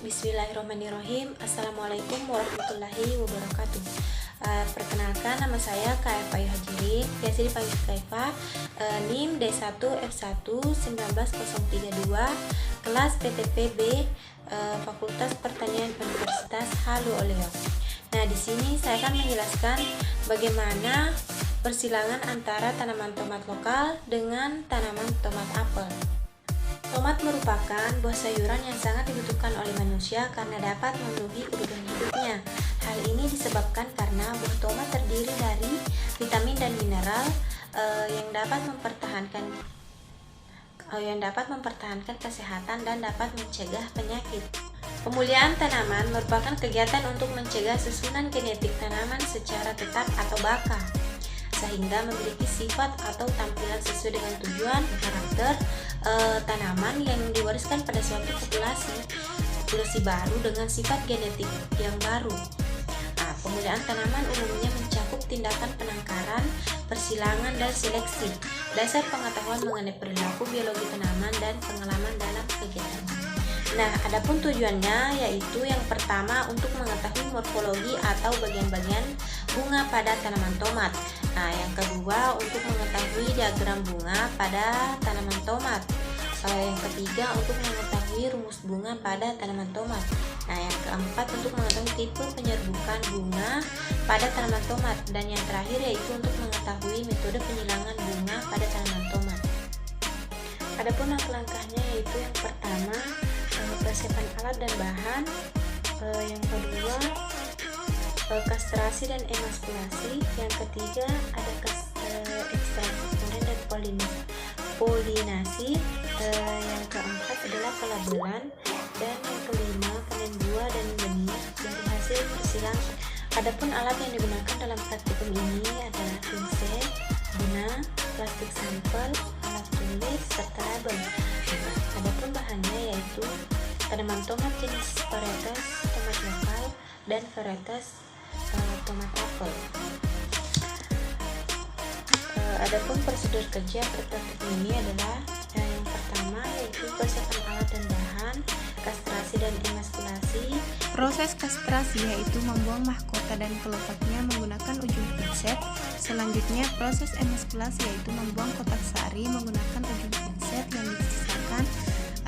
Bismillahirrahmanirrahim. Assalamualaikum warahmatullahi wabarakatuh. Perkenalkan, nama saya Kaifa Hajirin, biasa dipanggil Kaifa. NIM D1F1 19032, kelas PTPB, Fakultas Pertanian Universitas Halu Oleo. Nah, di sini saya akan menjelaskan bagaimana persilangan antara tanaman tomat lokal dengan tanaman tomat apel. Tomat merupakan buah sayuran yang sangat dibutuhkan oleh manusia karena dapat memenuhi kebutuhan hidupnya. Hal ini disebabkan karena buah tomat terdiri dari vitamin dan mineral yang dapat mempertahankan kesehatan dan dapat mencegah penyakit. Pemulihan tanaman merupakan kegiatan untuk mencegah susunan genetik tanaman secara tetap atau baka, sehingga memiliki sifat atau tampilan sesuai dengan tujuan karakter tanaman yang diwariskan pada suatu populasi baru dengan sifat genetik yang baru. Nah, pemulihan tanaman umumnya mencakup tindakan penangkaran, persilangan, dan seleksi. Dasar pengetahuan mengenai perilaku biologi tanaman dan pengalaman dalam kegiatan. Nah, adapun tujuannya yaitu yang pertama untuk mengetahui morfologi atau bagian-bagian bunga pada tanaman tomat. Nah, yang kedua untuk mengetahui diagram bunga pada tanaman tomat. Yang ketiga untuk mengetahui rumus bunga pada tanaman tomat. Nah, yang keempat untuk mengetahui tipe penyerbukan bunga pada tanaman tomat, dan yang terakhir yaitu untuk mengetahui metode penyilangan bunga pada tanaman tomat. Adapun langkah-langkahnya yaitu yang pertama persiapan alat dan bahan, yang kedua kastrasi dan emaskulasi, yang ketiga ada ekstraksi polen dan polinasi, yang keempat adalah pelabelan, dan yang kelima panen buah dan benih dari hasil persilangan. Adapun alat yang digunakan dalam praktikum ini adalah pinset, benang, plastik sampel, alat tulis, serta label. Adapun bahannya yaitu tanaman tomat jenis varietas tomat lokal dan varietas tomat apel. Adapun prosedur kerja praktikum ini adalah yang pertama yaitu persiapan alat dan bahan, kastrasi dan emaskulasi. Proses kastrasi yaitu membuang mahkota dan kelopaknya menggunakan ujung pinset. Selanjutnya proses emaskulasi yaitu membuang kotak sari menggunakan ujung pinset,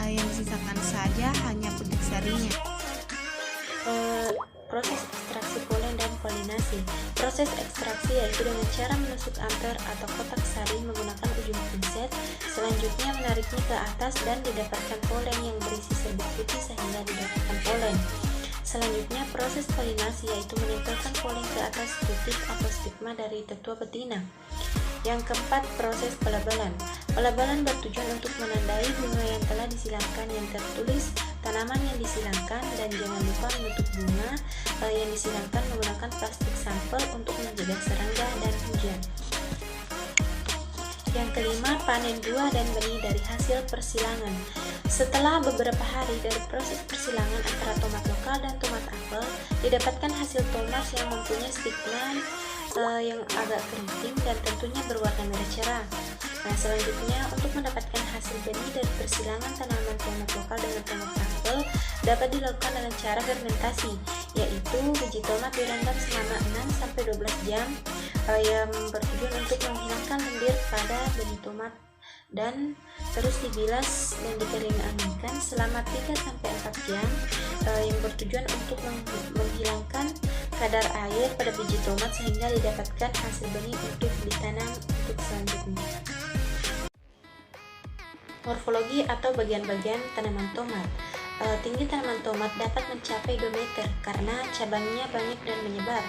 yang disisakan saja hanya putik sarinya. Proses ekstraksi polen dan polinasi. Proses ekstraksi yaitu dengan cara menusuk amper atau kotak sari menggunakan ujung pinset, selanjutnya menariknya ke atas dan didapatkan polen yang berisi serbuk putih sehingga didapatkan polen. Selanjutnya proses polinasi yaitu menempelkan polen ke atas titik atau stigma dari tetua betina. Yang keempat, proses pelabelan. Pelabelan bertujuan untuk menandai bunga yang telah disilangkan yang tertulis tanaman yang disilangkan, dan jangan lupa menutup bunga yang disilangkan menggunakan plastik sampel untuk mencegah serangga dan hujan. Yang kelima, panen buah dan benih dari hasil persilangan. Setelah beberapa hari dari proses persilangan antara tomat lokal dan tomat apel, didapatkan hasil tomat yang mempunyai stigma yang agak keriting dan tentunya berwarna merah cerah. Nah, selanjutnya untuk mendapatkan hasil benih dari persilangan tanaman tomat lokal dengan tomat apel dapat dilakukan dengan cara fermentasi, yaitu biji tomat direndam selama 6-12 jam yang bertujuan untuk menghilangkan lendir pada benih tomat, dan terus dibilas dan dikeringkan selama 3-4 jam yang bertujuan untuk menghilangkan kadar air pada biji tomat sehingga didapatkan hasil benih untuk ditanam untuk selanjutnya. Morfologi atau bagian-bagian tanaman tomat. Tinggi tanaman tomat dapat mencapai 2 meter karena cabangnya banyak dan menyebar.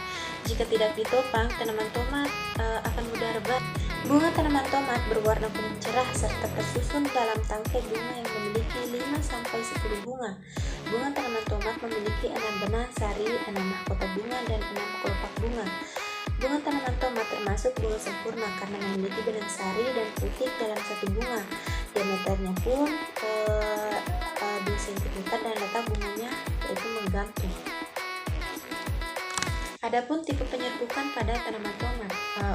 Jika tidak ditopang, tanaman tomat akan mudah rebat. Bunga tanaman tomat berwarna kuning cerah serta tersusun dalam tangkai bunga yang memiliki 5-10 bunga. Bunga tanaman tomat memiliki 6 benang sari, 6 mahkota bunga, dan 6 kelopak bunga. Bunga tanaman tomat termasuk bunga sempurna karena memiliki benang sari dan putik dalam satu bunga. Diameternya pun 2 cm dan letak bunganya yaitu menggantung. Adapun tipe penyerbukan pada tanaman tomat.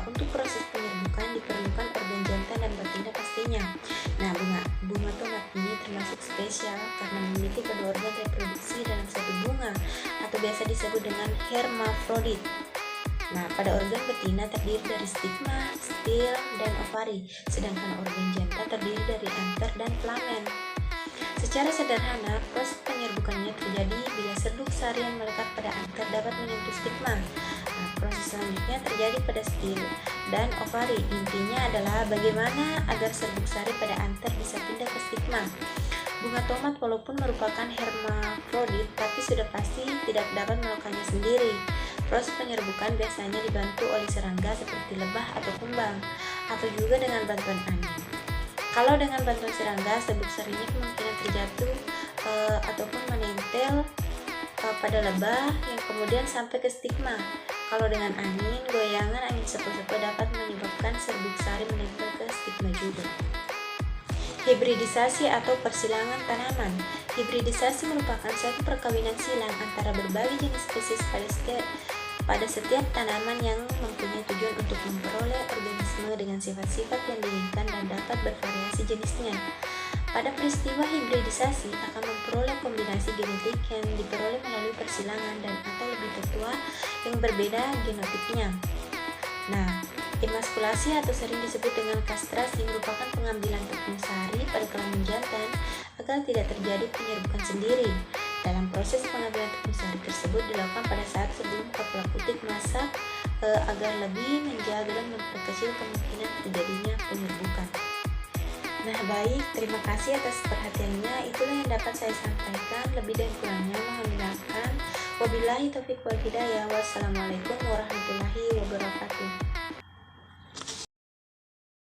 Untuk proses penyerbukan diperlukan organ jantan dan betina pastinya. Nah, bunga tomat ini termasuk spesial karena memiliki kedua organ reproduksi dalam disebut dengan hermafrodit. Nah, pada organ betina terdiri dari stigma, stil, dan ovari, sedangkan organ jantan terdiri dari anter dan filamen. Secara sederhana, proses penyerbukannya terjadi bila serbuk sari yang melekat pada anter dapat menyentuh stigma. Nah, proses selanjutnya terjadi pada stil dan ovari. Intinya adalah bagaimana agar serbuk sari pada anter bisa pindah ke stigma. Bunga tomat walaupun merupakan hermafrodit, tapi sudah pasti tidak dapat melakukannya sendiri. Proses penyerbukan biasanya dibantu oleh serangga seperti lebah atau kumbang, atau juga dengan bantuan angin. Kalau dengan bantuan serangga, serbuk sarinya kemungkinan terjatuh ataupun menempel pada lebah yang kemudian sampai ke stigma. Kalau dengan angin, goyangan angin sepo-sepo dapat menyebabkan serbuk sari menempel ke stigma juga. Hibridisasi atau persilangan tanaman. Hibridisasi merupakan suatu perkawinan silang antara berbagai jenis spesies pada setiap tanaman yang mempunyai tujuan untuk memperoleh organisme dengan sifat-sifat yang diinginkan dan dapat bervariasi jenisnya. Pada peristiwa hibridisasi akan memperoleh kombinasi genetik yang diperoleh melalui persilangan dan atau lebih tertua yang berbeda genotipnya. Nah, emaskulasi atau sering disebut dengan kastrasi merupakan pengambilan tepung sari pada kelamin jantan agar tidak terjadi penyerbukan sendiri. Dalam proses pengambilan tepung sari tersebut dilakukan pada saat sebelum kapula putik masak agar lebih menjaga dan memperkecil kemungkinan terjadinya penyerbukan. Nah baik, terima kasih atas perhatiannya. Itulah yang dapat saya sampaikan. Lebih dan kurangnya mohon dimaafkan. Wabillahi taufiq wal hidayah. Wassalamualaikum warahmatullahi wabarakatuh.